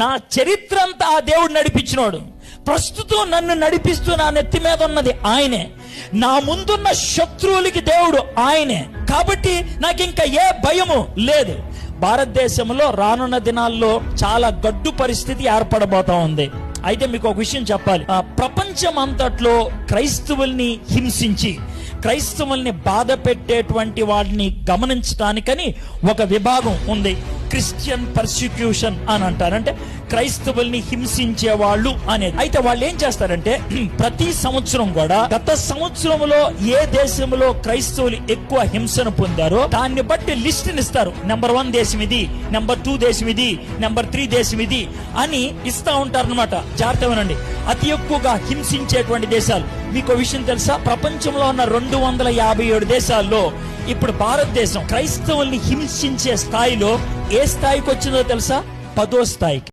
నా చరిత్ర అంతా ఆ దేవుడు నడిపించినోడు. ప్రస్తుతం నన్ను నడిపిస్తూ నా నెత్తి మీద ఉన్నది ఆయనే. నా ముందున్న శత్రువులకి దేవుడు ఆయనే. కాబట్టి నాకు ఇంకా ఏ భయము లేదు. భారతదేశంలో రానున్న దినాల్లో చాలా గడ్డు పరిస్థితి ఏర్పడబోతా ఉంది. అయితే మీకు ఒక విషయం చెప్పాలి. ప్రపంచం అంతట్లో క్రైస్తవుల్ని హింసించి క్రైస్తవుల్ని బాధ పెట్టేటువంటి వాడిని గమనించడానికని ఒక విభాగం ఉంది. క్రిస్టియన్ పర్సిక్యూషన్ అని అంటారు. అంటే క్రైస్తవుల్ని హింసించే వాళ్ళు అనేది. అయితే వాళ్ళు ఏం చేస్తారంటే ప్రతి సంవత్సరం కూడా గత సంవత్సరంలో ఏ దేశంలో క్రైస్తవులు ఎక్కువ హింసను పొందారో దాన్ని బట్టి లిస్ట్ ఇస్తారు. నెంబర్ 1 దేశం ఇది, నెంబర్ 2 దేశం ఇది, నెంబర్ 3 దేశం ఇది అని ఇస్తా ఉంటారు అనమాట. జాగ్రత్త వినండి. అతి ఎక్కువగా హింసించేటువంటి దేశాలు మీకు విషయం తెలుసా? ప్రపంచంలో ఉన్న 257 దేశాల్లో ఇప్పుడు భారతదేశం క్రైస్తవుల్ని హింసించే స్థాయిలో ఏ స్థాయికి వచ్చిందో తెలుసా? 10వ స్థాయికి.